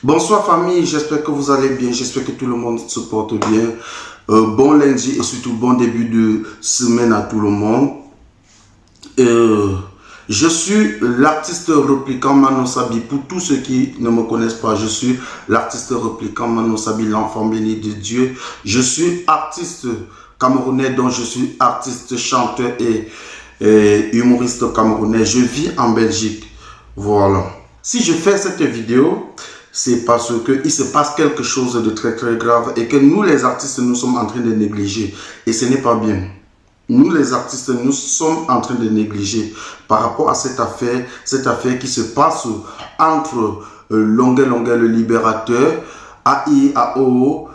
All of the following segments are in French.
Bonsoir famille, j'espère que vous allez bien, j'espère que tout le monde se porte bien. Bon lundi et surtout bon début de semaine à tout le monde. Je suis l'artiste répliquant Mano Sabi. Pour tous ceux qui ne me connaissent pas, je suis l'artiste répliquant Mano Sabi, l'enfant béni de Dieu. Je suis artiste camerounais, donc je suis artiste, chanteur et humoriste camerounais. Je vis en Belgique. Voilà. Si je fais cette vidéo, c'est parce qu'il se passe quelque chose de très grave et que nous les artistes, nous sommes en train de négliger. Et ce n'est pas bien. Nous les artistes, nous sommes en train de négliger par rapport à cette affaire qui se passe entre Longuet le libérateur, AIAO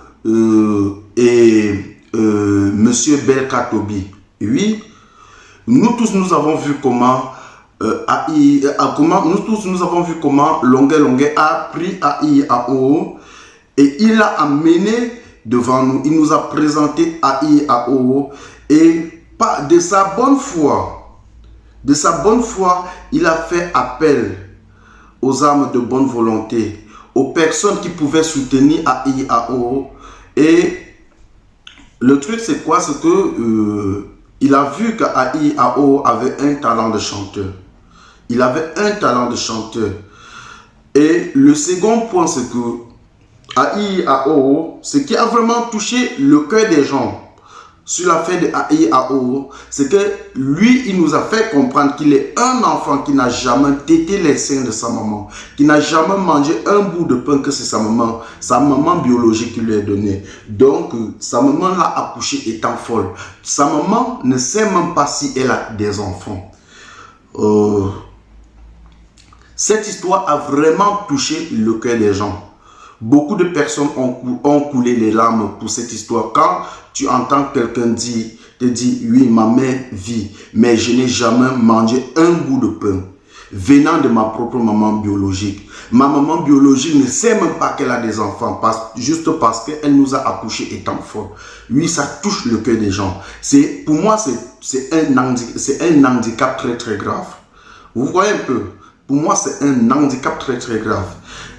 et Monsieur Belkatobi. Oui, nous tous nous avons vu comment nous avons vu comment Longuet a pris AIAO et il l'a amené devant nous. Il nous a présenté AIAO et de sa bonne foi, il a fait appel aux âmes de bonne volonté, aux personnes qui pouvaient soutenir AIAO. Et le truc c'est quoi? C'est que il a vu qu'AIAO avait un talent de chanteur. Il avait un talent de chanteur. Et le second point, c'est que AIAO, ce qui a vraiment touché le cœur des gens sur l'affaire de AIAO, c'est que lui, il nous a fait comprendre qu'il est un enfant qui n'a jamais tété les seins de sa maman, qui n'a jamais mangé un bout de pain que c'est sa maman biologique qui lui a donné. Donc, sa maman l'a accouché étant folle. Sa maman ne sait même pas si elle a des enfants. Cette histoire a vraiment touché le cœur des gens. Beaucoup de personnes ont coulé les larmes pour cette histoire. Quand tu entends quelqu'un te dire, oui, ma mère vit, mais je n'ai jamais mangé un bout de pain, venant de ma propre maman biologique. Ma maman biologique ne sait même pas qu'elle a des enfants, juste parce qu'elle nous a accouchés étant forts. Oui, ça touche le cœur des gens. Pour moi, c'est un handicap très grave. Vous voyez un peu? Pour moi, c'est un handicap très grave.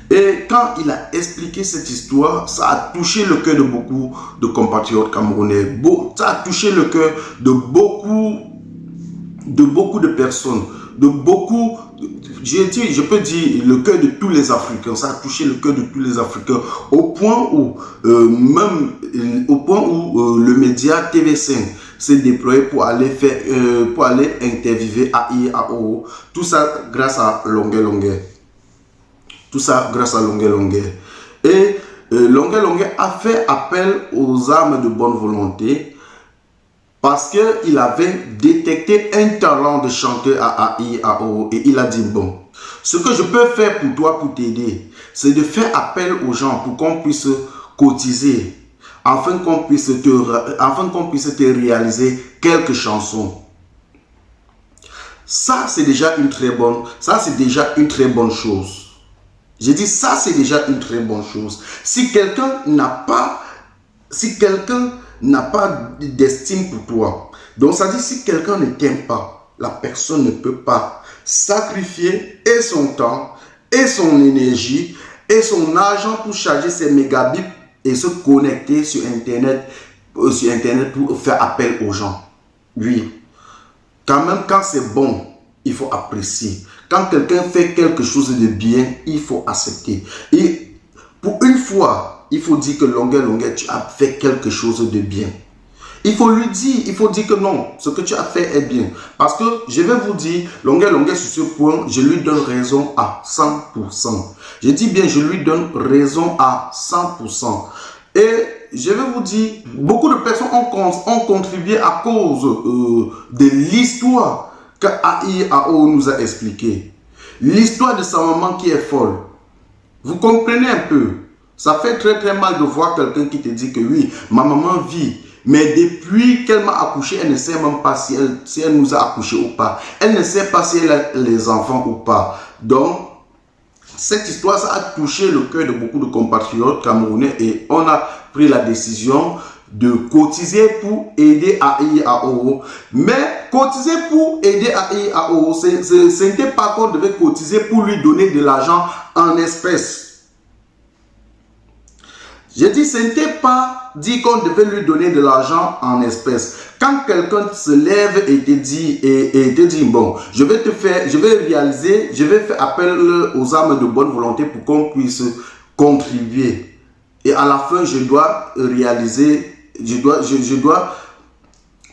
Et quand il a expliqué cette histoire, ça a touché le cœur de beaucoup de compatriotes camerounais. Ça a touché le cœur de beaucoup de personnes, je peux dire le cœur de tous les Africains. Ça a touché le cœur de tous les Africains au point où le média TV5 s'est déployé pour aller interviewer AIAO. Tout ça grâce à Longuet. Tout ça grâce à Longuet. Et Longuet a fait appel aux âmes de bonne volonté parce qu'il avait détecté un talent de chanteur à AIAO et il a dit, bon, ce que je peux faire pour toi, pour t'aider, c'est de faire appel aux gens pour qu'on puisse cotiser, afin qu'on puisse te réaliser quelques chansons. Ça, c'est déjà une très bonne chose. J'ai dit ça, c'est déjà une très bonne chose. Si quelqu'un n'a pas d'estime pour toi, donc ça dit si quelqu'un ne t'aime pas, la personne ne peut pas sacrifier et son temps, et son énergie, et son argent pour charger ses mégabits et se connecter sur Internet pour faire appel aux gens. Oui, quand même quand c'est bon, il faut apprécier. Quand quelqu'un fait quelque chose de bien, il faut accepter. Et pour une fois, il faut dire que Longuet, tu as fait quelque chose de bien. Il faut lui dire, que non, ce que tu as fait est bien. Parce que je vais vous dire, Longuet sur ce point, je lui donne raison à 100%. Je dis bien, je lui donne raison à 100%. Et je vais vous dire, beaucoup de personnes ont contribué à cause de l'histoire que AIAO nous a expliqué. L'histoire de sa maman qui est folle. Vous comprenez un peu? Ça fait très mal de voir quelqu'un qui te dit que oui, ma maman vit. Mais depuis qu'elle m'a accouché, elle ne sait même pas si elle nous a accouché ou pas. Elle ne sait pas si elle a les enfants ou pas. Donc, cette histoire, ça a touché le cœur de beaucoup de compatriotes camerounais et on a pris la décision de cotiser pour aider AIAO. Mais cotiser pour aider AIAO, ce n'était pas qu'on devait cotiser pour lui donner de l'argent en espèces. J'ai dit, ce n'était pas dit qu'on devait lui donner de l'argent en espèces. Quand quelqu'un se lève et te dit, bon, je vais faire appel aux âmes de bonne volonté pour qu'on puisse contribuer. Et à la fin, je dois réaliser,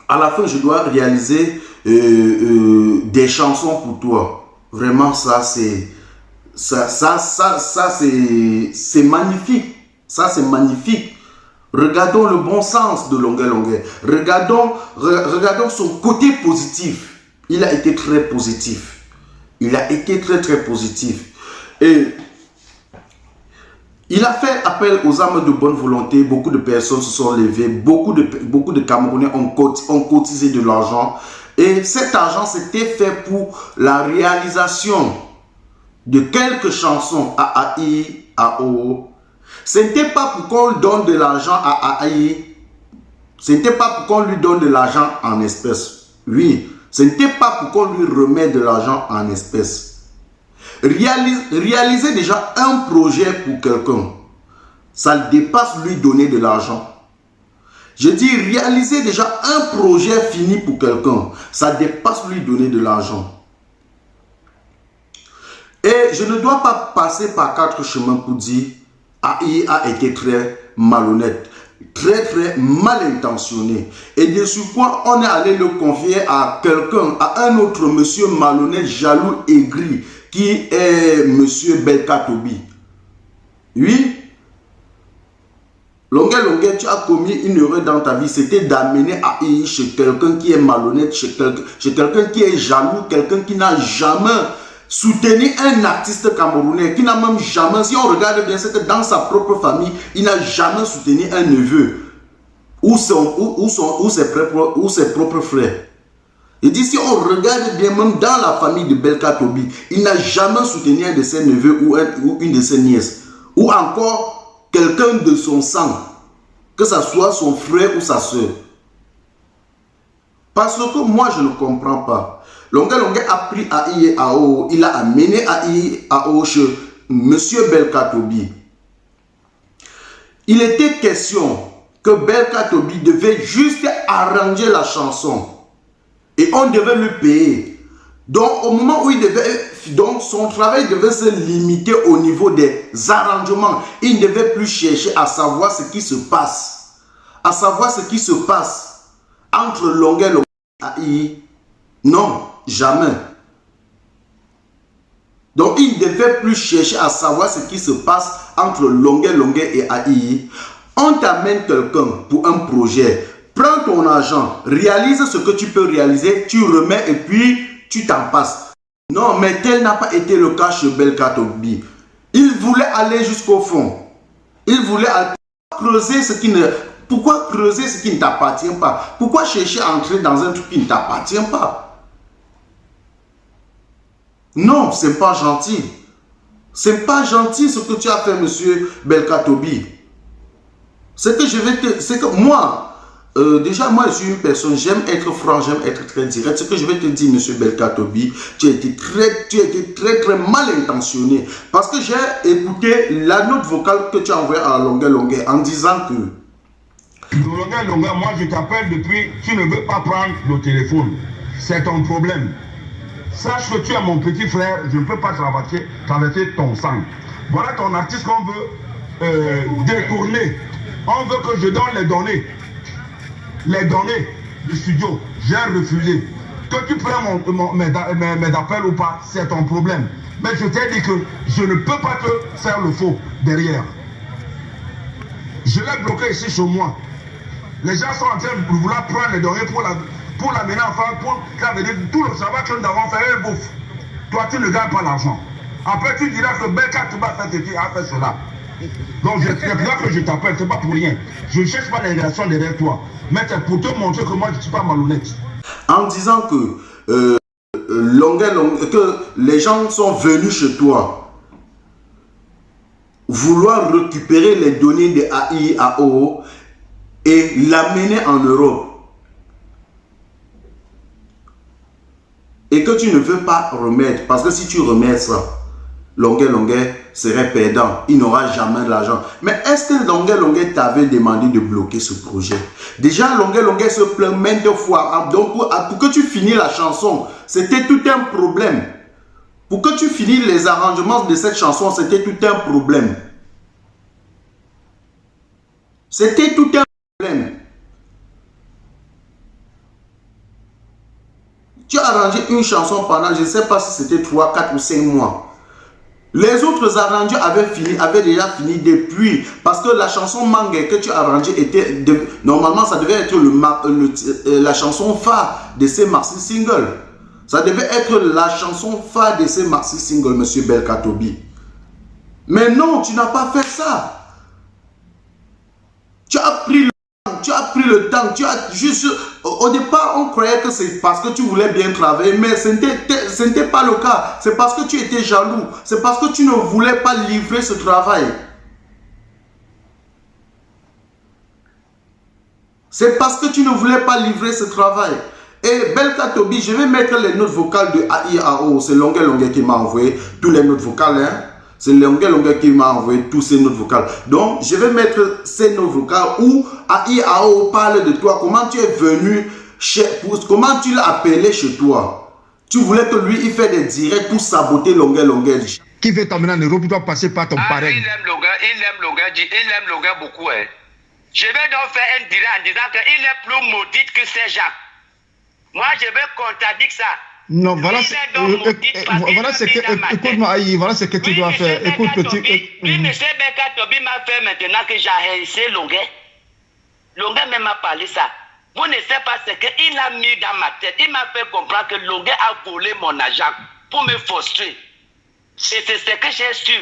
à la fin, je dois réaliser des chansons pour toi. Vraiment, ça, c'est magnifique. Ça, c'est magnifique. Regardons le bon sens de Longuet Longuet. Regardons son côté positif. Il a été très positif. Il a été très, très positif. Et il a fait appel aux âmes de bonne volonté. Beaucoup de personnes se sont levées. Beaucoup de Camerounais ont cotisé de l'argent. Et cet argent, c'était fait pour la réalisation de quelques chansons à AI, à O. Ce n'était pas pour qu'on donne de l'argent à AI. Ce n'était pas pour qu'on lui donne de l'argent en espèces. Oui, ce n'était pas pour qu'on lui remette de l'argent en espèces. Réaliser déjà un projet pour quelqu'un, ça dépasse lui donner de l'argent. Je dis réaliser déjà un projet fini pour quelqu'un, ça dépasse lui donner de l'argent. Et je ne dois pas passer par 4 chemins pour dire AI a été très malhonnête, très très mal intentionné. Et de surcroît, on est allé le confier à quelqu'un, à un autre monsieur malhonnête, jaloux, aigri, qui est monsieur Belka Tobi. Oui. Longuet Longuet, tu as commis une erreur dans ta vie, c'était d'amener AI chez quelqu'un qui est malhonnête, chez quelqu'un qui est jaloux, quelqu'un qui n'a jamais soutenu un artiste camerounais, qui n'a même jamais, si on regarde bien, c'est que dans sa propre famille, il n'a jamais soutenu un neveu ou ses propres frères. Il dit, si on regarde bien, même dans la famille de Belka Tobi, il n'a jamais soutenu un de ses neveux ou une de ses nièces, ou encore quelqu'un de son sang, que ce soit son frère ou sa soeur. Parce que moi, je ne comprends pas. Longuet Longuet a pris AI et AO, il a amené AI et AO chez M. Belka Tobi. Il était question que Belka Tobi devait juste arranger la chanson et on devait lui payer. Donc au moment où il devait, donc son travail devait se limiter au niveau des arrangements. Il ne devait plus chercher à savoir ce qui se passe. À savoir ce qui se passe entre Longuet Longuet et AI. Non, jamais. Donc il ne devait plus chercher à savoir ce qui se passe entre Longuet Longuet et AI. On t'amène quelqu'un pour un projet. Prends ton argent, réalise ce que tu peux réaliser, tu remets et puis tu t'en passes. Non, mais tel n'a pas été le cas chez Belka Tobi. Il voulait aller jusqu'au fond. Il voulait creuser ce qui ne... Pourquoi creuser ce qui ne t'appartient pas? Pourquoi chercher à entrer dans un truc qui ne t'appartient pas? Non, c'est pas gentil. C'est pas gentil ce que tu as fait, monsieur Belka Tobi. C'est que moi, déjà, moi, je suis une personne, j'aime être franc, j'aime être très direct. Ce que je vais te dire, monsieur Belka Tobi, tu as été très mal intentionné. Parce que j'ai écouté la note vocale que tu as envoyée à Longuet Longuet en disant que... Longuet Longuet, moi je t'appelle depuis, tu ne veux pas prendre le téléphone. C'est ton problème. Sache que tu es mon petit frère, je ne peux pas traverser ton sang. Voilà ton artiste qu'on veut détourner. On veut que je donne les données. Les données du studio, j'ai refusé. Que tu prennes mes appels ou pas, c'est ton problème. Mais je t'ai dit que je ne peux pas te faire le faux derrière. Je l'ai bloqué ici chez moi. Les gens sont en train de vouloir prendre les données pour l'amener en France, pour dire tout le travail que nous avons fait, et bouffe. Toi, tu ne gagnes pas l'argent. Après, tu diras que Belka Tobi a fait ceci, a fait cela. Donc, c'est pour ça que je t'appelle, c'est pas pour rien. Je ne cherche pas les relations derrière toi. Mais c'est pour te montrer que moi, je ne suis pas malhonnête. En disant que, que les gens sont venus chez toi vouloir récupérer les données de AI, AO et l'amener en Europe. Et que tu ne veux pas remettre. Parce que si tu remets ça, Longuet Longuet serait perdant. Il n'aura jamais de l'argent. Mais est-ce que Longuet Longuet t'avait demandé de bloquer ce projet? Déjà, Longuet Longuet se plaint maintes fois. Donc, pour que tu finisses la chanson, c'était tout un problème. Pour que tu finisses les arrangements de cette chanson, c'était tout un problème. C'était tout un problème. Tu as arrangé une chanson pendant, je ne sais pas si c'était 3, 4 ou 5 mois. Les autres arrangeurs avaient déjà fini depuis. Parce que la chanson Mangue que tu as arrangée était... normalement, ça devait être la chanson phare de ces maxi singles. Ça devait être la chanson phare de ces maxi singles, monsieur Belkatobi. Mais non, tu n'as pas fait ça. Tu as pris le temps, tu as juste... Au départ, on croyait que c'est parce que tu voulais bien travailler, mais ce n'était pas le cas. C'est parce que tu étais jaloux. C'est parce que tu ne voulais pas livrer ce travail. C'est parce que tu ne voulais pas livrer ce travail. Et Belkatobi, je vais mettre les notes vocales de AIAO. C'est Longuet Longuet qui m'a envoyé tous les notes vocales, hein. C'est Longuet Longuet qui m'a envoyé tous ces notes vocales. Donc, je vais mettre ces notes vocales où AIAO parle de toi. Comment tu es venu comment tu l'as appelé chez toi. Tu voulais que lui, il fait des directs pour saboter Longuet Longuet. Qui veut t'emmener en Europe, tu dois passer par ton parrain. Il aime Longuet beaucoup. Hein. Je vais donc faire un direct en disant qu'il est plus maudit que ces gens. Moi, je vais contradire ça. Non, voilà ce que, écoute-moi, Aïe, voilà ce que tu dois faire. Écoute, petit. Oui, M. Belkatobi m'a fait maintenant que j'ai haïssé Longuet. Longuet même m'a parlé ça. Vous ne savez pas ce qu'il a mis dans ma tête. Il m'a fait comprendre que Longuet a volé mon argent pour me frustrer. Et c'est ce que j'ai su.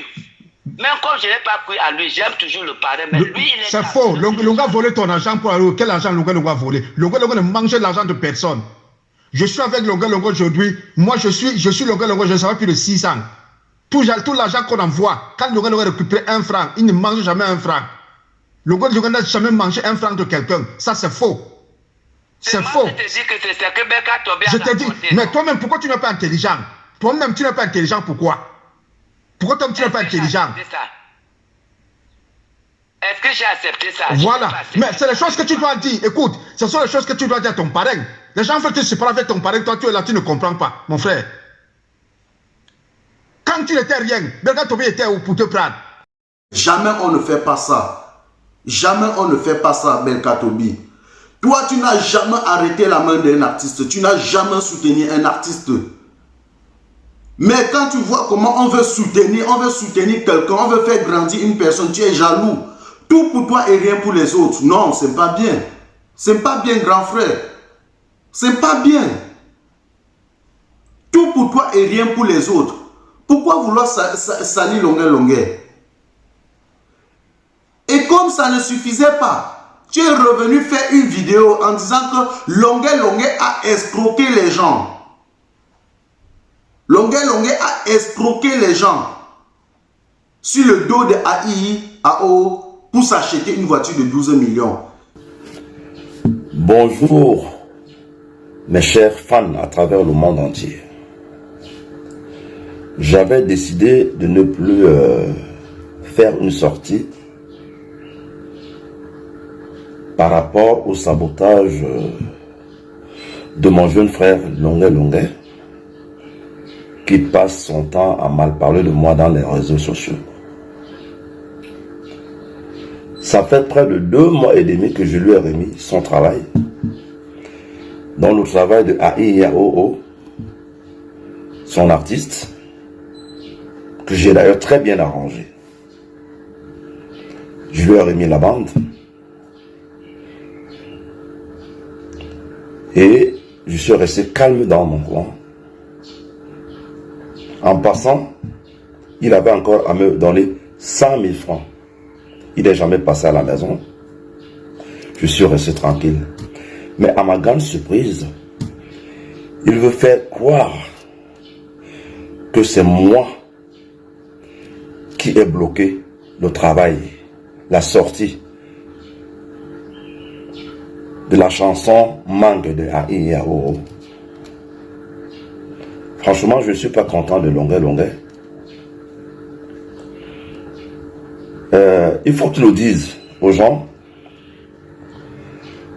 Même quand je n'ai pas cru à lui, j'aime toujours le parrain. Mais lui, il est... C'est faux. Longuet a volé ton argent pour aller. Quel argent Longuet a volé? Longuet ne mangeait l'argent de personne. Je suis avec Longuet Longuet aujourd'hui. Moi, je suis Longuet Longuet, je ne savais plus de 6 ans. Tout l'argent qu'on envoie, quand Longuet Longuet récupère 1 franc, il ne mange jamais 1 franc. Longuet Longuet n'a jamais mangé 1 franc de quelqu'un. Ça, c'est faux. C'est faux. Je te dis que c'est ce que Belkatobi a Je te dis, mais toi-même, pourquoi tu n'es pas intelligent? Toi-même, tu n'es pas intelligent, pourquoi? Pourquoi toi, tu n'es pas intelligent? Est-ce que j'ai accepté ça? Voilà. Mais c'est les choses que tu dois dire. Écoute, ce sont les choses que tu dois dire à ton parrain. Les gens veulent te séparer avec ton parrain. Toi, tu es là, tu ne comprends pas, mon frère. Quand tu n'étais rien, Belkatobi était où pour te prendre? Jamais on ne fait pas ça. Jamais on ne fait pas ça, Belkatobi. Toi, tu n'as jamais arrêté la main d'un artiste. Tu n'as jamais soutenu un artiste. Mais quand tu vois comment on veut soutenir quelqu'un, on veut faire grandir une personne, tu es jaloux. Tout pour toi et rien pour les autres. Non, c'est pas bien. C'est pas bien, grand frère. C'est pas bien. Tout pour toi et rien pour les autres. Pourquoi vouloir salir Longuet Longuet? Et comme ça ne suffisait pas, tu es revenu faire une vidéo en disant que Longuet Longuet a escroqué les gens. Longuet Longuet a escroqué les gens sur le dos de AIAO pour s'acheter une voiture de 12 millions. Bonjour mes chers fans à travers le monde entier. J'avais décidé de ne plus faire une sortie par rapport au sabotage de mon jeune frère Longuet Longuet, qui passe son temps à mal parler de moi dans les réseaux sociaux. Ça fait près de 2 mois et demi que je lui ai remis son travail, dans le travail de AIAO, son artiste, que j'ai d'ailleurs très bien arrangé. Je lui ai remis la bande et je suis resté calme dans mon coin. En passant, il avait encore à me donner 100 000 francs. Il n'est jamais passé à la maison. Je suis resté tranquille. Mais à ma grande surprise, il veut faire croire que c'est moi qui ai bloqué le travail, la sortie de la chanson Mangue de AIAO. Franchement, je ne suis pas content de Longuet Longuet. Il faut que tu le dises aux gens.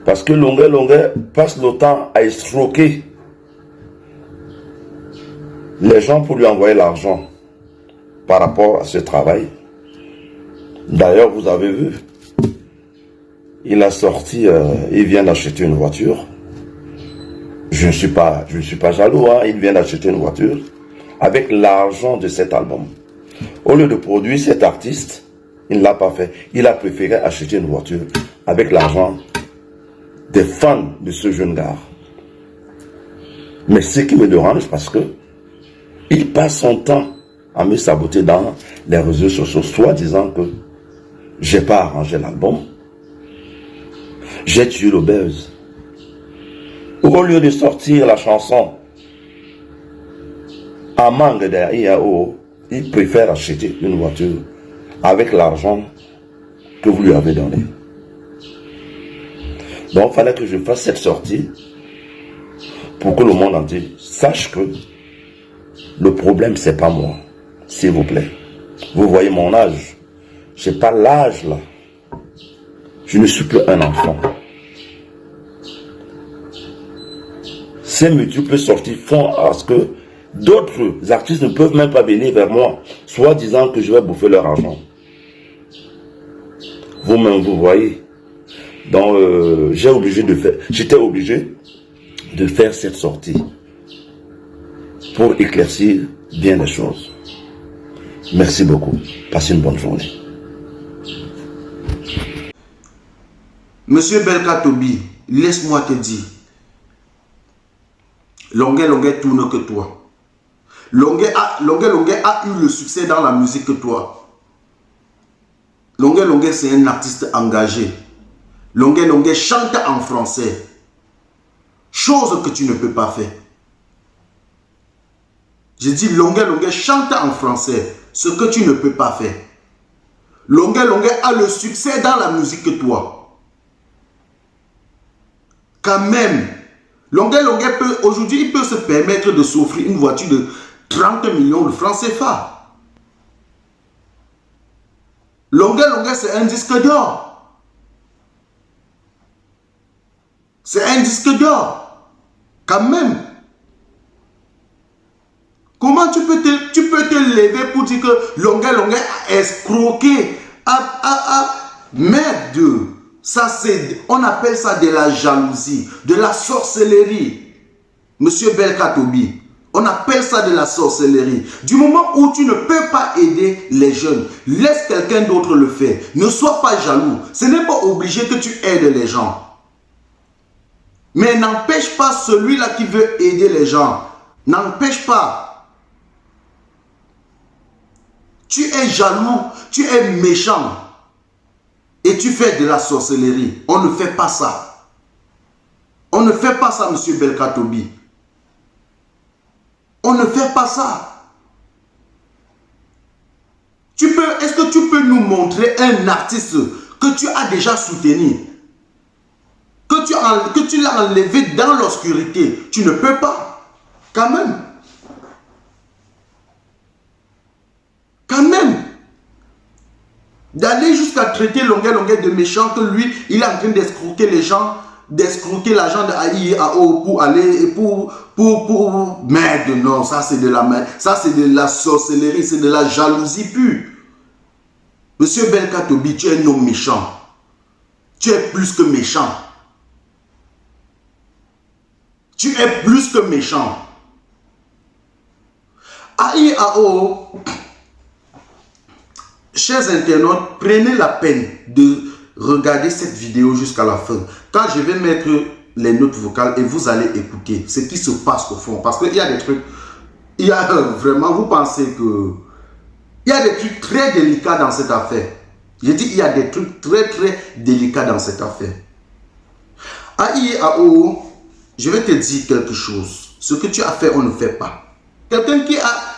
Parce que Longuet passe le temps à escroquer les gens pour lui envoyer l'argent par rapport à ce travail. D'ailleurs, vous avez vu, il a sorti, il vient d'acheter une voiture. Je ne suis pas jaloux, hein. Il vient d'acheter une voiture avec l'argent de cet album. Au lieu de produire cet artiste, il ne l'a pas fait. Il a préféré acheter une voiture avec l'argent des fans de ce jeune gars. Mais ce qui me dérange, parce que il passe son temps à me saboter dans les réseaux sociaux, soit disant que j'ai pas arrangé l'album, j'ai tué le buzz. Au lieu de sortir la chanson à mangue d'IAO, il préfère acheter une voiture avec l'argent que vous lui avez donné. Donc, il fallait que je fasse cette sortie pour que le monde entier sache que le problème, c'est pas moi. S'il vous plaît. Vous voyez mon âge. Je n'ai pas l'âge là. Je ne suis plus un enfant. Ces multiples sorties font à ce que d'autres artistes ne peuvent même pas venir vers moi, soit disant que je vais bouffer leur argent. Vous-même, vous voyez. Donc, j'étais obligé de faire cette sortie pour éclaircir bien les choses. Merci beaucoup. Passez une bonne journée. Monsieur Belka Tobi, laisse-moi te dire. Longuet tourne que toi. Longuet a eu le succès dans la musique que toi. Longuet c'est un artiste engagé. Longuet chante en français. Chose que tu ne peux pas faire. J'ai dit Longuet chante en français. Ce que tu ne peux pas faire. Longuet a le succès dans la musique que toi. Quand même. Longuet peut, aujourd'hui, il peut se permettre de s'offrir une voiture de 30 millions de francs CFA. Longuet, c'est un disque d'or. C'est un disque d'or. Quand même. Comment tu peux te lever pour dire que Longuet a escroqué, merde. Ça, on appelle ça de la jalousie, de la sorcellerie. Monsieur Belka Tobi, on appelle ça de la sorcellerie. Du moment où tu ne peux pas aider les jeunes, laisse quelqu'un d'autre le faire. Ne sois pas jaloux. Ce n'est pas obligé que tu aides les gens. Mais n'empêche pas celui-là qui veut aider les gens. N'empêche pas. Tu es jaloux, tu es méchant. Et tu fais de la sorcellerie. On ne fait pas ça. On ne fait pas ça, monsieur Belka Tobi. On ne fait pas ça. Est-ce que tu peux nous montrer un artiste que tu as déjà soutenu? Que tu l'as enlevé dans l'obscurité? Tu ne peux pas. Quand même. Quand même. D'aller jusqu'à traiter Longuet de méchant, que lui, il est en train d'escroquer les gens, d'escroquer l'agent de AIAO pour aller, pour merde, non, ça c'est de la sorcellerie, c'est de la jalousie pure. Monsieur Belka Tobi, tu es un homme méchant. Tu es plus que méchant. Tu es plus que méchant. AIAO, chers internautes, prenez la peine de regarder cette vidéo jusqu'à la fin. Quand je vais mettre les notes vocales et vous allez écouter ce qui se passe au fond. Parce qu'il y a des trucs, il y a vraiment, vous pensez que il y a des trucs très délicats dans cette affaire. J'ai dit, il y a des trucs très délicats dans cette affaire. AIAO, je vais te dire quelque chose. Ce que tu as fait, on ne fait pas. Quelqu'un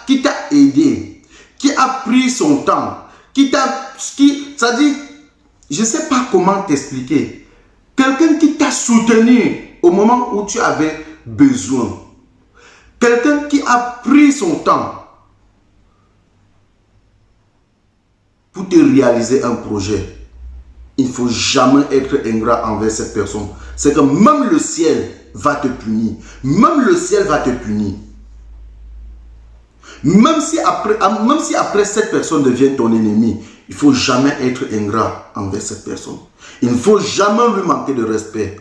qui t'a aidé, qui a pris son temps, ça dit, je ne sais pas comment t'expliquer. Quelqu'un qui t'a soutenu au moment où tu avais besoin. Quelqu'un qui a pris son temps. pour te réaliser un projet, il ne faut jamais être ingrat envers cette personne. C'est que même le ciel va te punir. Même le ciel va te punir. Même si après cette personne devient ton ennemi, il ne faut jamais être ingrat envers cette personne. Il ne faut jamais lui manquer de respect.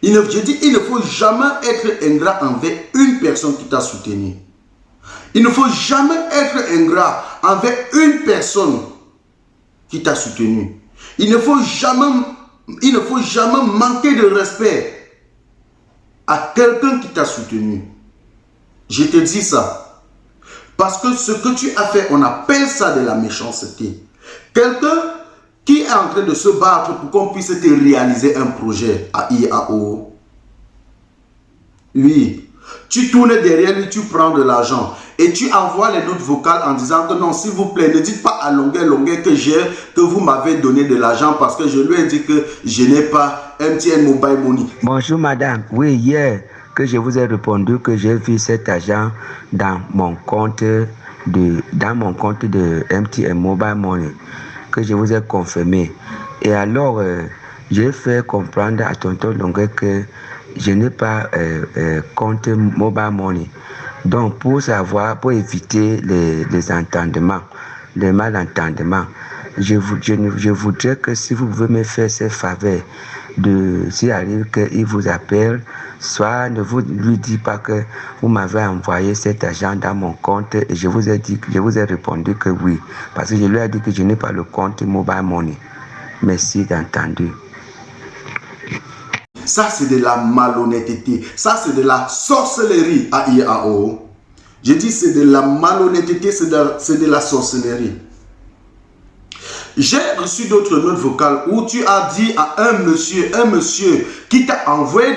Je dis, il ne faut jamais être ingrat envers une personne qui t'a soutenu. Il ne faut jamais être ingrat envers une personne qui t'a soutenu. Il ne faut jamais manquer de respect à quelqu'un qui t'a soutenu. Je te dis ça. Parce que ce que tu as fait, on appelle ça de la méchanceté. Quelqu'un qui est en train de se battre pour qu'on puisse te réaliser un projet à IAO. Oui, tu tournes derrière lui, tu prends de l'argent et tu envoies les notes vocales en disant que non, s'il vous plaît, ne dites pas à longueur que vous m'avez donné de l'argent parce que je lui ai dit que je n'ai pas MTN Mobile Money. Bonjour madame, oui, hier que je vous ai répondu que j'ai vu cet argent dans mon compte de MTN Mobile Money, que je vous ai confirmé. Et alors, j'ai fait comprendre à tonton Longuet que je n'ai pas compte Mobile Money. Donc, pour éviter les entendements, les malentendements, je voudrais que si vous pouvez me faire ces faveurs, s'il arrive qu'il vous appelle, soit ne vous lui dites pas que vous m'avez envoyé cet argent dans mon compte et je vous ai répondu que oui, parce que je lui ai dit que je n'ai pas le compte Mobile Money. Merci d'entendre. Ça, c'est de la malhonnêteté. Ça, c'est de la sorcellerie à IAO. Je dis c'est de la malhonnêteté, c'est de la sorcellerie. J'ai reçu d'autres notes vocales où tu as dit à un monsieur qui t'a envoyé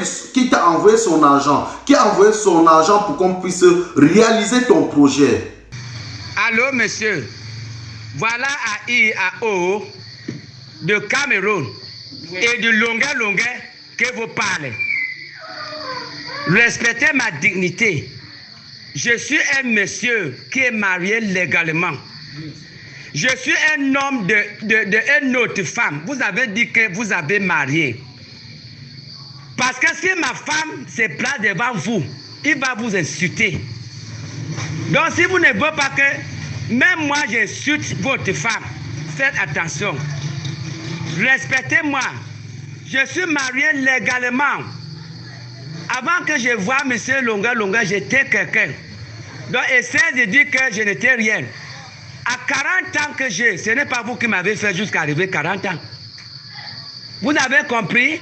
son argent, qui a envoyé son argent pour qu'on puisse réaliser ton projet. Allô, monsieur. Voilà à IAO de Cameroun et de longueur que vous parlez. Respectez ma dignité. Je suis un monsieur qui est marié légalement. Je suis un homme d'une autre femme. Vous avez dit que vous avez marié. Parce que si ma femme se place devant vous, il va vous insulter. Donc si vous ne voulez pas que même moi j'insulte votre femme, faites attention. Respectez-moi. Je suis marié légalement. Avant que je voie M. Longueur, j'étais quelqu'un. Donc essayez de dire que je n'étais rien. À 40 ans que j'ai, ce n'est pas vous qui m'avez fait jusqu'à arriver 40 ans. Vous avez compris?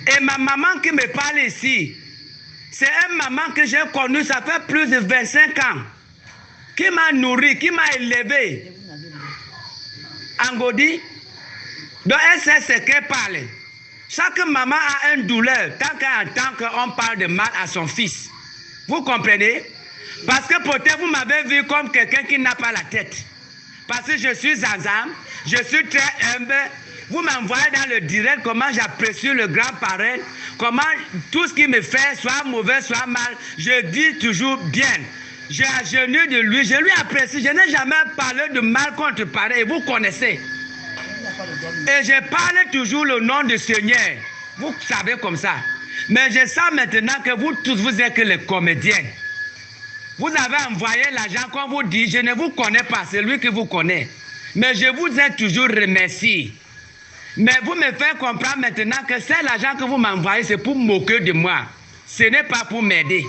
Et ma maman qui me parle ici, c'est une maman que j'ai connue, ça fait plus de 25 ans. Qui m'a nourri, qui m'a élevé. Angodi. Donc elle sait ce qu'elle parle. Chaque maman a une douleur tant qu'on parle de mal à son fils. Vous comprenez? Parce que peut-être vous m'avez vu comme quelqu'un qui n'a pas la tête. Parce que je suis Zanzam, je suis très humble. Vous m'envoyez dans le direct comment j'apprécie le grand-parent, comment tout ce qui me fait, soit mauvais, soit mal, je dis toujours bien. J'ai agenouillé de lui, je lui apprécie. Je n'ai jamais parlé de mal contre parent et vous connaissez. Et je parle toujours le nom du Seigneur. Vous savez comme ça. Mais je sens maintenant que vous tous, vous êtes que les comédiens. Vous avez envoyé l'argent, comme vous dites, je ne vous connais pas, c'est lui qui vous connaît. Mais je vous ai toujours remercié. Mais vous me faites comprendre maintenant que c'est l'argent que vous m'envoyez, c'est pour moquer de moi. Ce n'est pas pour m'aider.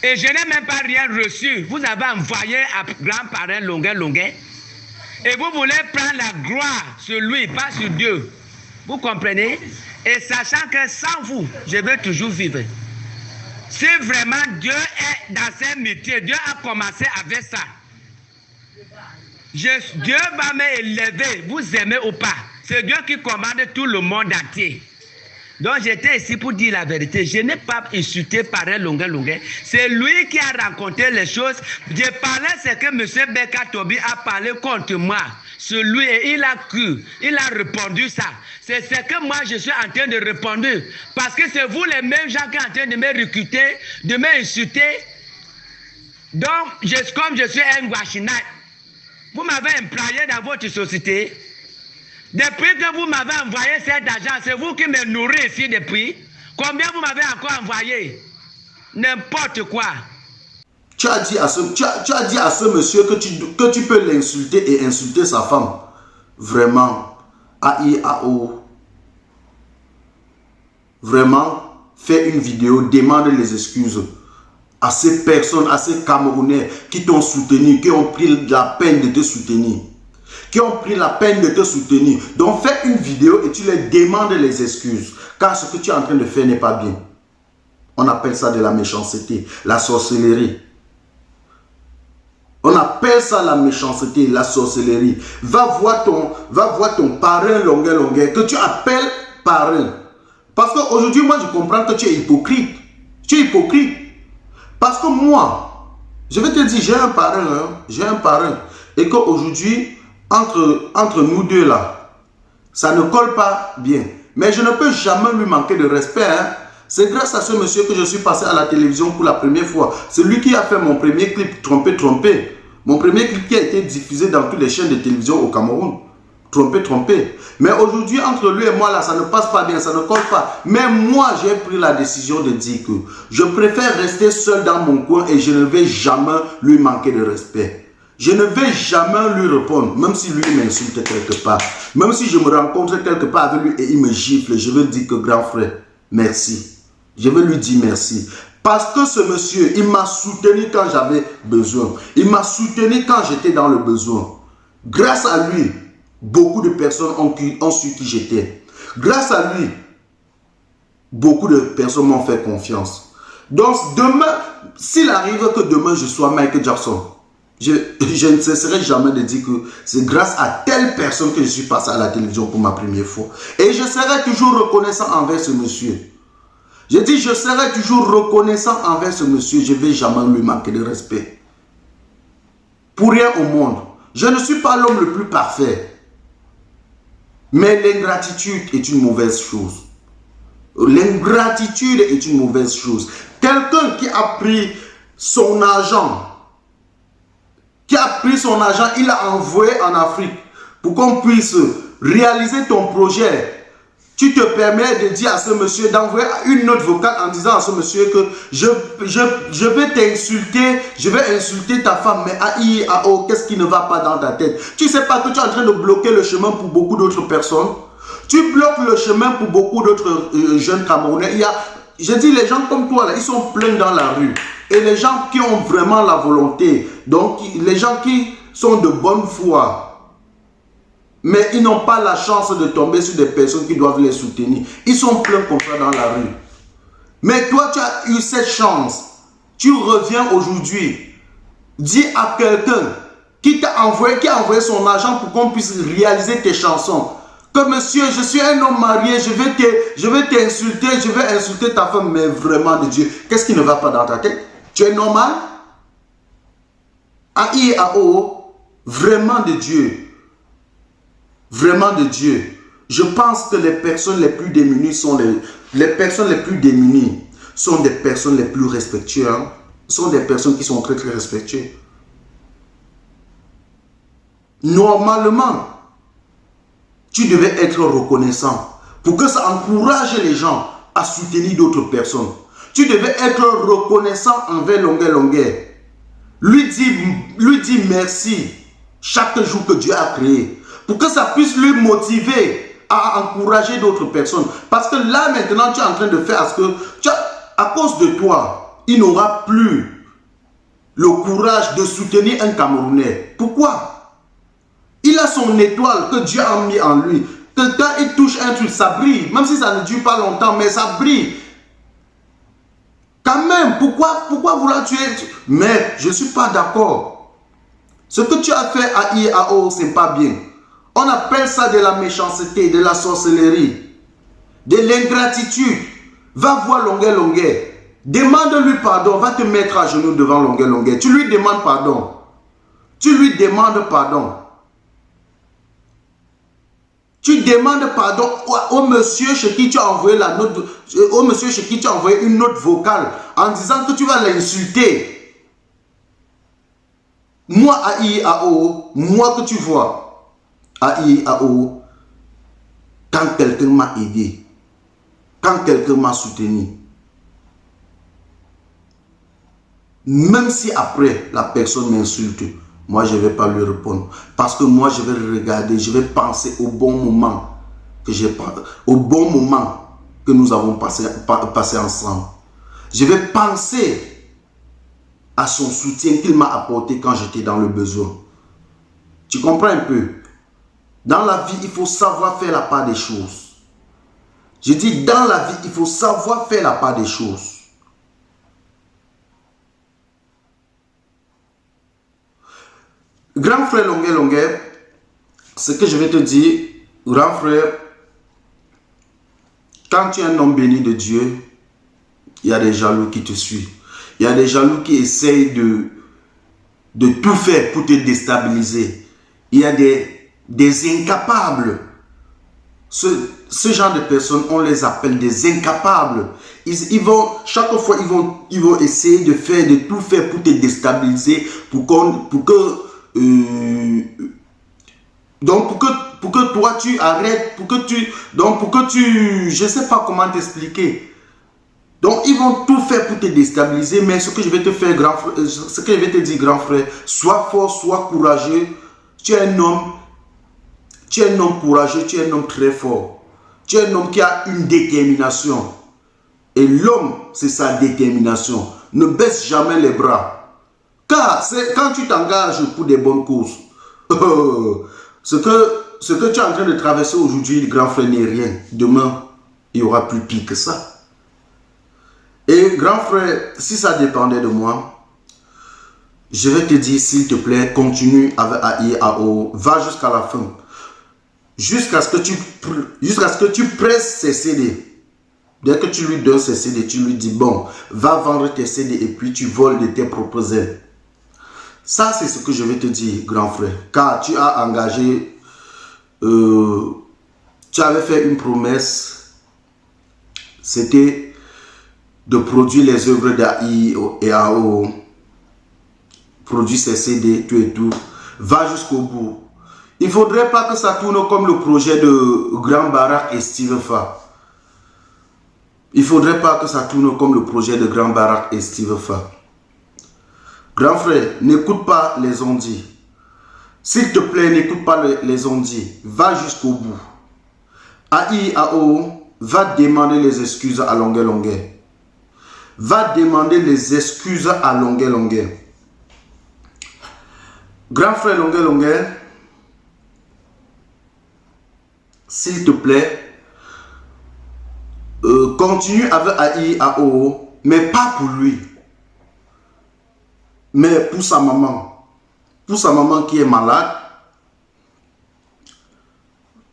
Et je n'ai même pas rien reçu. Vous avez envoyé à grand-parent Longuet. Et vous voulez prendre la gloire sur lui, pas sur Dieu. Vous comprenez? Et sachant que sans vous, je vais toujours vivre. Si vraiment Dieu est dans ses métiers, Dieu a commencé avec ça. Dieu va m'élever, vous aimez ou pas. C'est Dieu qui commande tout le monde entier. Donc j'étais ici pour dire la vérité. Je n'ai pas insulté parrain Longuet. C'est lui qui a raconté les choses. J'ai parlé ce que M. Beka Tobi a parlé contre moi. Sur lui, et il a cru. Il a répondu ça. C'est ce que moi je suis en train de répondre. Parce que c'est vous les mêmes gens qui sont en train de me recruter, de m'insulter. Donc, comme je suis un Guachinat, Vous m'avez employé dans votre société. Depuis que vous m'avez envoyé cet argent, c'est vous qui me nourrissez ici depuis. Combien vous m'avez encore envoyé? N'importe quoi. Tu as dit à ce monsieur que tu peux l'insulter et insulter sa femme. Vraiment. AIAO. Vraiment, fais une vidéo, demande les excuses à ces personnes, à ces Camerounais qui t'ont soutenu, qui ont pris la peine de te soutenir. Qui ont pris la peine de te soutenir. Donc fais une vidéo et tu les demandes les excuses. Car ce que tu es en train de faire n'est pas bien. On appelle ça de la méchanceté, la sorcellerie. On appelle ça la méchanceté, la sorcellerie. Va voir ton parrain Longuet, que tu appelles parrain. Parce qu'aujourd'hui, moi, je comprends que tu es hypocrite. Tu es hypocrite. Parce que moi, je vais te dire, j'ai un parrain. Hein, j'ai un parrain. Et qu'aujourd'hui, entre nous deux là, ça ne colle pas bien. Mais je ne peux jamais lui manquer de respect. Hein. C'est grâce à ce monsieur que je suis passé à la télévision pour la première fois. C'est lui qui a fait mon premier clip Trompé. Mon premier clip qui a été diffusé dans toutes les chaînes de télévision au Cameroun. Trompé. Mais aujourd'hui, entre lui et moi, là, ça ne passe pas bien, ça ne colle pas. Mais moi, j'ai pris la décision de dire que je préfère rester seul dans mon coin et je ne vais jamais lui manquer de respect. Je ne vais jamais lui répondre, même si lui m'insulte quelque part. Même si je me rencontre quelque part avec lui et il me gifle, je vais dire que grand frère, merci. Je vais lui dire merci. Parce que ce monsieur, il m'a soutenu quand j'avais besoin. Il m'a soutenu quand j'étais dans le besoin. Grâce à lui, beaucoup de personnes ont su qui j'étais. Grâce à lui, beaucoup de personnes m'ont fait confiance. Donc demain, s'il arrive que demain je sois Michael Jackson, je ne cesserai jamais de dire que c'est grâce à telle personne que je suis passé à la télévision pour ma première fois. Et je serai toujours reconnaissant envers ce monsieur. Je dis, je serai toujours reconnaissant envers ce monsieur. Je ne vais jamais lui manquer de respect. Pour rien au monde. Je ne suis pas l'homme le plus parfait. Mais l'ingratitude est une mauvaise chose. L'ingratitude est une mauvaise chose. Quelqu'un qui a pris son argent, il l'a envoyé en Afrique pour qu'on puisse réaliser ton projet. Tu te permets de dire à ce monsieur, d'envoyer une note vocale en disant à ce monsieur que je vais t'insulter, je vais insulter ta femme, mais qu'est-ce qui ne va pas dans ta tête? Tu ne sais pas que tu es en train de bloquer le chemin pour beaucoup d'autres personnes. Tu bloques le chemin pour beaucoup d'autres jeunes Camerounais. Je dis, les gens comme toi, là, ils sont pleins dans la rue. Et les gens qui ont vraiment la volonté, donc les gens qui sont de bonne foi, mais ils n'ont pas la chance de tomber sur des personnes qui doivent les soutenir. Ils sont pleins comme ça dans la rue. Mais toi, tu as eu cette chance. Tu reviens aujourd'hui. Dis à quelqu'un qui t'a envoyé, qui a envoyé son argent pour qu'on puisse réaliser tes chansons. Que monsieur, je suis un homme marié, je vais t'insulter, je vais insulter ta femme. Mais vraiment de Dieu, qu'est-ce qui ne va pas dans ta tête? Tu es normal? Vraiment de Dieu. Vraiment de Dieu. Je pense que les personnes les plus démunies sont les personnes les plus démunies sont des personnes les plus respectueuses. Sont des personnes qui sont très très respectueuses. Normalement, tu devais être reconnaissant pour que ça encourage les gens à soutenir d'autres personnes. Tu devais être reconnaissant envers Longuet. Lui dire merci chaque jour que Dieu a créé. Pour que ça puisse lui motiver à encourager d'autres personnes. Parce que là, maintenant, tu es en train de faire à cause de toi, il n'aura plus le courage de soutenir un Camerounais. Pourquoi? Il a son étoile que Dieu a mis en lui. Que quand il touche un truc, ça brille. Même si ça ne dure pas longtemps, mais ça brille. Quand même, pourquoi vouloir tuer? Mais je ne suis pas d'accord. Ce que tu as fait à IAO, ce n'est pas bien. On appelle ça de la méchanceté, de la sorcellerie, de l'ingratitude. Va voir Longuet. Demande-lui pardon. Va te mettre à genoux devant Longuet. Tu lui demandes pardon. Tu lui demandes pardon. Tu demandes pardon au monsieur chez qui tu as envoyé la note, au monsieur chez qui tu as envoyé une note vocale en disant que tu vas l'insulter. Moi, à IAO, moi que tu vois, à IAO, quand quelqu'un m'a aidé, quand quelqu'un m'a soutenu, même si après la personne m'insulte, moi je ne vais pas lui répondre. Parce que moi je vais regarder, je vais penser au bon moment que nous avons passé ensemble. Je vais penser à son soutien qu'il m'a apporté quand j'étais dans le besoin. Tu comprends un peu? Dans la vie, il faut savoir faire la part des choses. Je dis, dans la vie, il faut savoir faire la part des choses. Grand frère Longuet, ce que je vais te dire, grand frère, quand tu es un homme béni de Dieu, il y a des jaloux qui te suivent. Il y a des jaloux qui essayent de tout faire pour te déstabiliser. Il y a des incapables. Ce genre de personnes, on les appelle des incapables. Chaque fois, ils vont essayer de tout faire pour te déstabiliser, pour que toi tu arrêtes, pour que tu, je sais pas comment t'expliquer. Donc ils vont tout faire pour te déstabiliser, mais ce que je vais te faire, grand frère, ce que je vais te dire, grand frère, sois fort, sois courageux. Tu es un homme courageux, tu es un homme très fort. Tu es un homme qui a une détermination. Et l'homme, c'est sa détermination. Ne baisse jamais les bras. Car c'est quand tu t'engages pour des bonnes causes, ce que tu es en train de traverser aujourd'hui, le grand frère, n'est rien. Demain, il y aura plus pire que ça. Et grand frère, si ça dépendait de moi, je vais te dire, s'il te plaît, continue avec AIAO, va jusqu'à la fin. Jusqu'à ce que tu presses ses CD. Dès que tu lui donnes ses CD, tu lui dis, bon, va vendre tes CD et puis tu voles de tes propres ailes. Ça, c'est ce que je vais te dire, grand frère. Car tu as engagé, tu avais fait une promesse, c'était de produire les œuvres d'AIAO, produire ses CD, tout et tout. Va jusqu'au bout. Il ne faudrait pas que ça tourne comme le projet de Grand Barak et Steve Fa. Il ne faudrait pas que ça tourne comme le projet de Grand Barak et Steve Fa. Grand frère, n'écoute pas les ondits. S'il te plaît, n'écoute pas les ondits. Va jusqu'au bout. AIAO va demander les excuses à Longuet. Va demander les excuses à Longuet. Grand frère Longuet, s'il te plaît, continue avec AIAO, mais pas pour lui, mais pour sa maman. Pour sa maman qui est malade.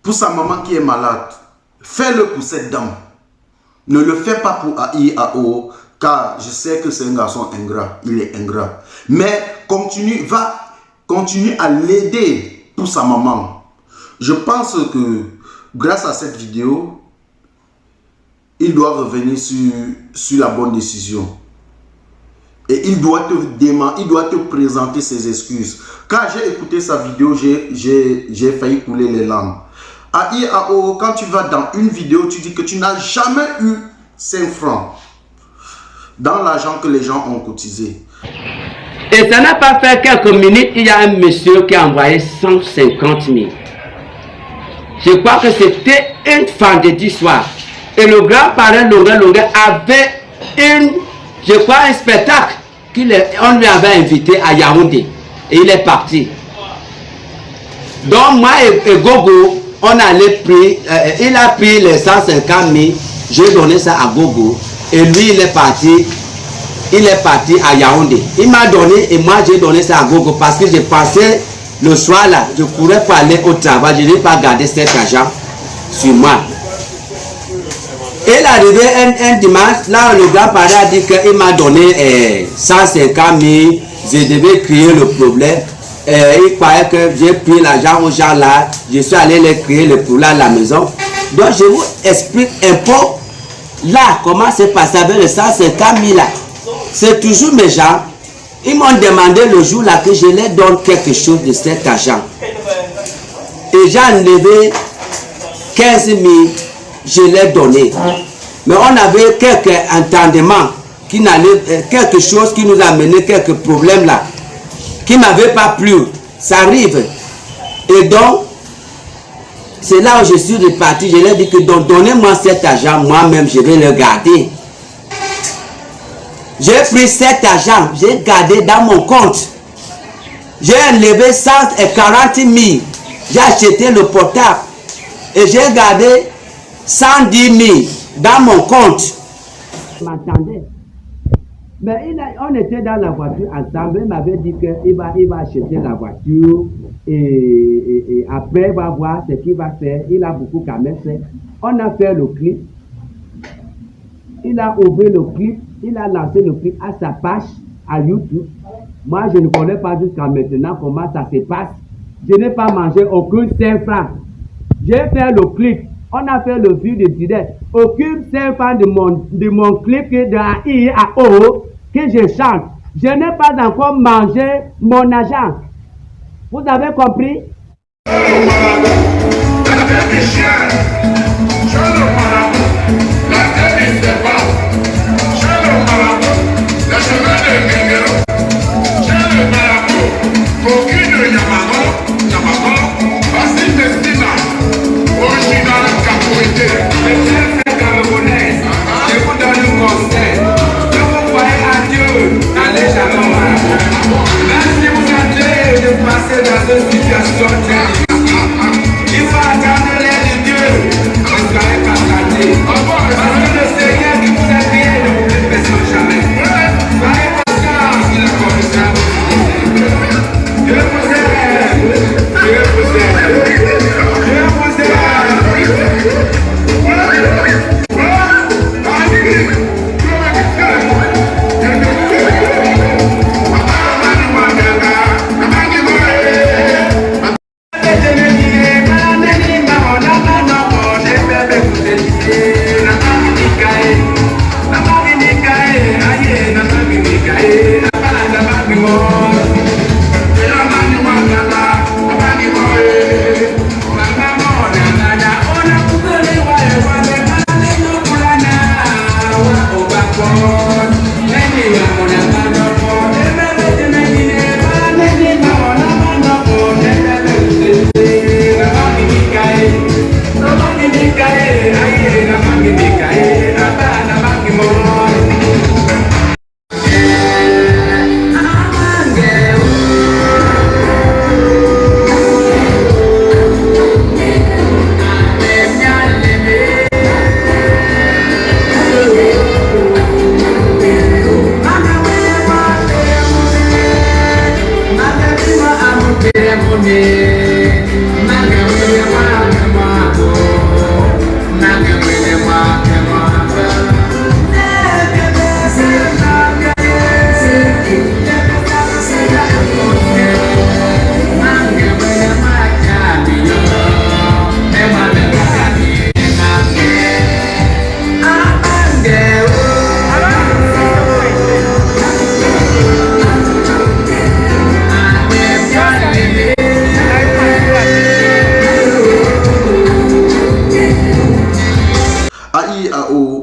Pour sa maman qui est malade. Fais-le pour cette dame. Ne le fais pas pour AIAO, car je sais que c'est un garçon ingrat. Il est ingrat. Mais continue à l'aider pour sa maman. Je pense que grâce à cette vidéo, il doit revenir sur la bonne décision. Et il doit te présenter ses excuses. Quand j'ai écouté sa vidéo, j'ai failli couler les larmes. AIAO, quand tu vas dans une vidéo, tu dis que tu n'as jamais eu 5 francs dans l'argent que les gens ont cotisé. Et ça n'a pas fait quelques minutes, il y a un monsieur qui a envoyé 150 000. Je crois que c'était un vendredi soir. Et le grand-parent Longuet avait un spectacle qu'on lui avait invité à Yaoundé. Et il est parti. Donc moi et Gogo, on allait pris, il a pris les 150 000, j'ai donné ça à Gogo. Et lui, il est parti à Yaoundé. Il m'a donné et moi j'ai donné ça à Gogo parce que j'ai passé le soir là, je courais pour aller au travail, je n'ai pas gardé cet argent sur moi. Il est arrivé un dimanche, là le grand-parent a dit qu'il m'a donné 150 000, je devais créer le problème. Il croyait que j'ai pris l'argent aux gens là, je suis allé les créer le problème à la maison. Donc je vous explique un peu là comment c'est passé avec les 150 000 là. C'est toujours mes gens Ils m'ont demandé le jour là que je leur donne quelque chose de cet argent. Et j'ai enlevé 15 000, je l'ai donné. Mais on avait quelques entendements, quelque chose qui nous a mené quelques problèmes là, qui ne m'avaient pas plu. Ça arrive. Et donc, c'est là où je suis reparti. Je leur ai dit que donnez-moi cet argent, moi-même je vais le garder. J'ai pris cet argent, j'ai gardé dans mon compte. J'ai enlevé 140 000. J'ai acheté le portable. Et j'ai gardé 110 000 dans mon compte. Je m'attendais. Mais on était dans la voiture ensemble. Il m'avait dit qu'il va acheter la voiture. Et après, il va voir ce qu'il va faire. Il a beaucoup quand même fait. On a fait le clip. Il a ouvert le clip. Il a lancé le clip à sa page à YouTube. Moi, je ne connais pas jusqu'à maintenant comment ça se passe. Je n'ai pas mangé aucun 5 francs. J'ai fait le clip. On a fait le vue de direct. Aucune 5 francs de mon clip de AIAO que je chante. Je n'ai pas encore mangé mon argent. Vous avez compris? Il faut attendre l'aide de Dieu. Ne soyez pas gâtés. Parce que le Seigneur qui vous a créé ne vous dépassera jamais. Soyez conscients qu'il a commencé à vous. Dieu vous aime. Dieu vous aime. Dieu vous aime.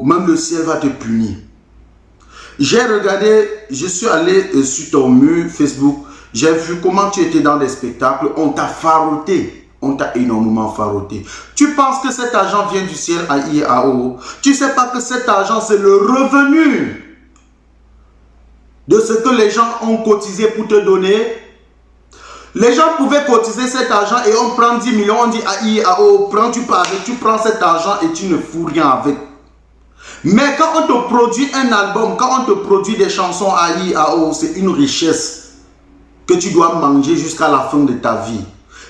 Même le ciel va te punir. J'ai regardé, je suis allé sur ton mur Facebook, j'ai vu comment tu étais dans les spectacles, on t'a faroté, on t'a énormément faroté. Tu penses que cet argent vient du ciel à IAO? Tu ne sais pas que cet argent c'est le revenu de ce que les gens ont cotisé pour te donner. Les gens pouvaient cotiser cet argent et on prend 10 millions, on dit à IAO, tu prends cet argent et tu ne fous rien avec. Mais quand on te produit un album, quand on te produit des chansons à IAO, c'est une richesse que tu dois manger jusqu'à la fin de ta vie.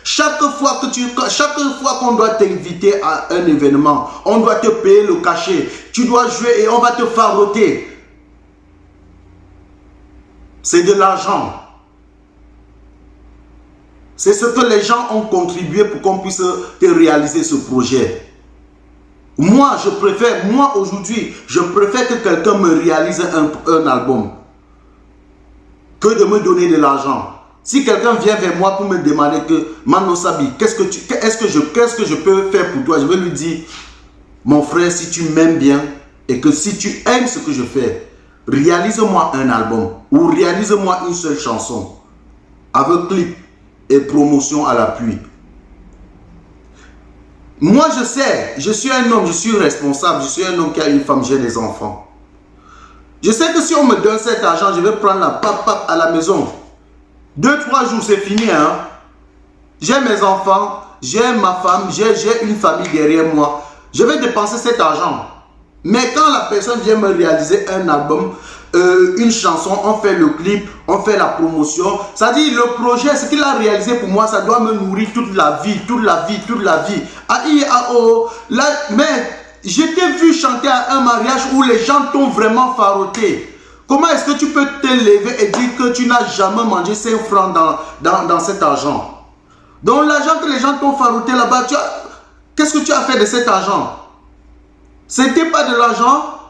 Chaque fois qu'on doit t'inviter à un événement, on doit te payer le cachet. Tu dois jouer et on va te faroter. C'est de l'argent. C'est ce que les gens ont contribué pour qu'on puisse te réaliser ce projet. Moi, aujourd'hui, je préfère que quelqu'un me réalise un album. que de me donner de l'argent. Si quelqu'un vient vers moi pour me demander que Mano Sabi, qu'est-ce que je peux faire pour toi, je vais lui dire, mon frère, si tu m'aimes bien et que si tu aimes ce que je fais, réalise-moi un album ou réalise-moi une seule chanson avec clip et promotion à l'appui. Moi, je sais, je suis un homme, je suis responsable, je suis un homme qui a une femme, j'ai des enfants. Je sais que si on me donne cet argent, je vais prendre la pap à la maison. 2-3 jours, c'est fini. Hein? J'ai mes enfants, j'ai ma femme, j'ai une famille derrière moi. Je vais dépenser cet argent. Mais quand la personne vient me réaliser un album, une chanson, on fait le clip, on fait la promotion. Ça dit, le projet, ce qu'il a réalisé pour moi, ça doit me nourrir toute la vie, toute la vie, toute la vie. Là, mais je t'ai vu chanter à un mariage où les gens t'ont vraiment faroté. Comment est-ce que tu peux te lever et dire que tu n'as jamais mangé 5 francs dans cet argent? Donc l'argent que les gens t'ont faroté là-bas, qu'est-ce que tu as fait de cet argent? C'était pas de l'argent?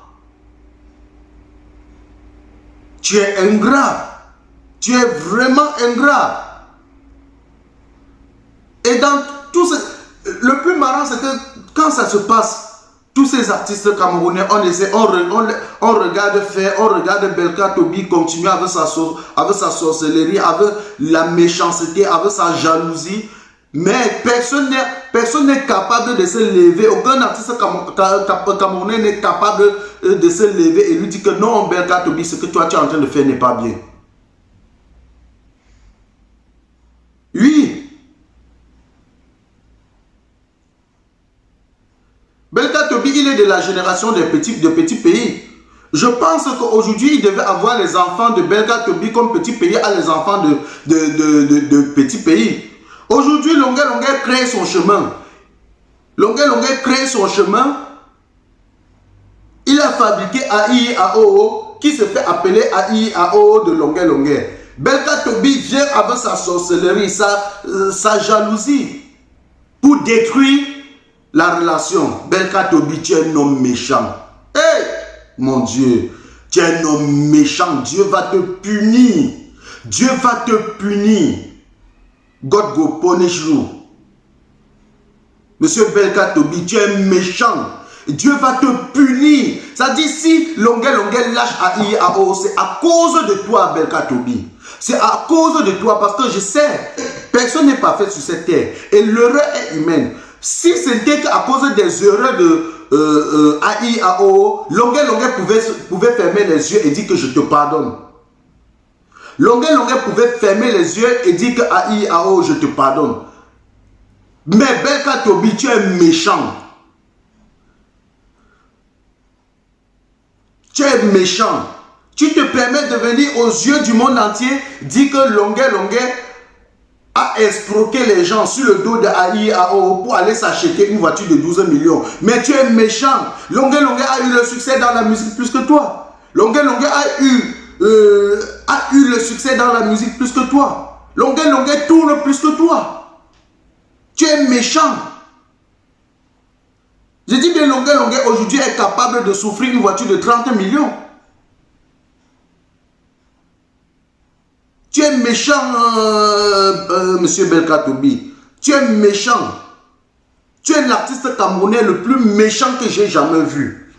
Tu es ingrat. Tu es vraiment ingrat. Et dans tout ce... Le plus marrant, c'est que quand ça se passe, tous ces artistes camerounais, on regarde Belka Tobi continuer avec sa sorcellerie, avec la méchanceté, avec sa jalousie. Mais personne n'est capable de se lever. Aucun artiste camerounais n'est capable de se lever et lui dire que non, Belka Tobi, ce que toi tu es en train de faire n'est pas bien. Oui. Belka Tobi, il est de la génération de petits pays. Je pense qu'aujourd'hui, il devait avoir les enfants de Belka Tobi comme petit pays à les enfants de petits pays. Aujourd'hui, Longué crée son chemin. Longué crée son chemin. Il a fabriqué AIAO qui se fait appeler AIAO de Longué. Belka Tobi vient avec sa sorcellerie, sa jalousie pour détruire la relation. Belka Tobi, tu es un homme méchant. Hey, mon Dieu, tu es un homme méchant. Dieu va te punir. Dieu va te punir. God go punish you. Monsieur Belka Tobi, tu es méchant. Dieu va te punir. Ça dit, si Longué lâche AIAO, c'est à cause de toi, Belka Tobi. C'est à cause de toi, parce que je sais, personne n'est parfait sur cette terre. Et l'erreur est humaine. Si c'était qu'à cause des erreurs de AIAO, Longué pouvait fermer les yeux et dire que je te pardonne. Longué pouvait fermer les yeux et dire que AIAO, je te pardonne. Mais Belka Tobi, tu es méchant. Tu es méchant. Tu te permets de venir aux yeux du monde entier dire que Longué a escroqué les gens sur le dos de AIAO pour aller s'acheter une voiture de 12 millions. Mais tu es méchant. Longué a eu le succès dans la musique plus que toi. Longué a eu le succès dans la musique plus que toi. Longué tourne plus que toi. Tu es méchant. Je dis bien Longué aujourd'hui est capable de s'offrir une voiture de 30 millions. Tu es méchant, monsieur Belka Tobi. Tu es méchant. Tu es l'artiste camerounais le plus méchant que j'ai jamais vu.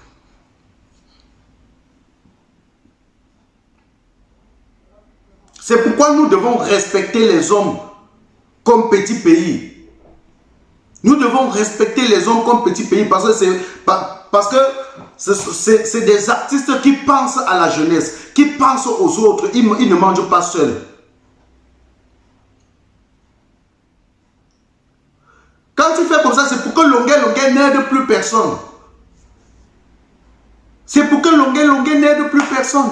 C'est pourquoi nous devons respecter les hommes comme petits pays. Nous devons respecter les hommes comme petits pays parce que c'est des artistes qui pensent à la jeunesse, qui pensent aux autres. Ils ne mangent pas seuls. Quand tu fais comme ça, c'est pour que Longué n'aide plus personne. C'est pour que Longué n'aide plus personne.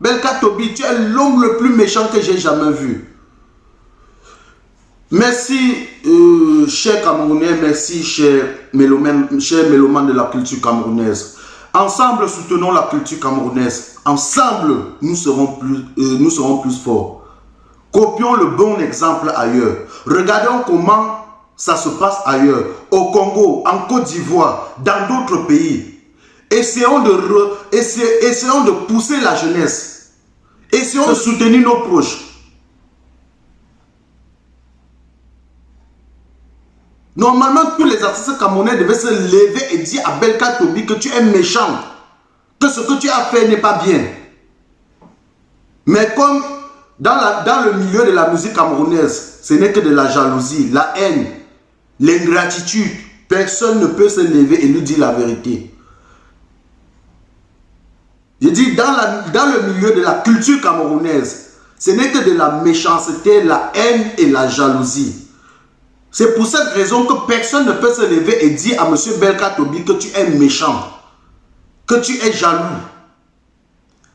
Belka Tobi, tu es l'homme le plus méchant que j'ai jamais vu. Merci, chers Camerounais, merci, chers mélomanes de la culture camerounaise. Ensemble, soutenons la culture camerounaise. Ensemble, nous serons plus forts. Copions le bon exemple ailleurs. Regardons comment ça se passe ailleurs. Au Congo, en Côte d'Ivoire, dans d'autres pays. Essayons de pousser la jeunesse. Essayons de soutenir nos proches. Normalement, tous les artistes camerounais devaient se lever et dire à Belka Tobi que tu es méchant, que ce que tu as fait n'est pas bien. Mais comme dans le milieu de la musique camerounaise, ce n'est que de la jalousie, la haine, l'ingratitude, personne ne peut se lever et nous dire la vérité. Je dis, dans le milieu de la culture camerounaise, ce n'est que de la méchanceté, la haine et la jalousie. C'est pour cette raison que personne ne peut se lever et dire à M. Belka Tobi que tu es méchant, que tu es jaloux,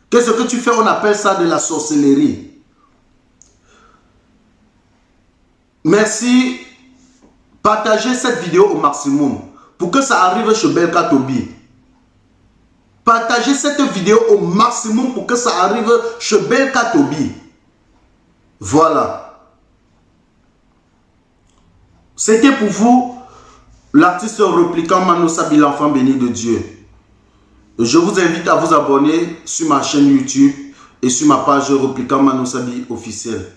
que ce que tu fais, on appelle ça de la sorcellerie. Merci. Partagez cette vidéo au maximum pour que ça arrive chez Belka Tobi. Partagez cette vidéo au maximum pour que ça arrive chez Belka Tobi. Voilà. C'était pour vous l'artiste repliquant Mano Sabi, l'enfant béni de Dieu. Je vous invite à vous abonner sur ma chaîne YouTube et sur ma page repliquant Mano Sabi officielle.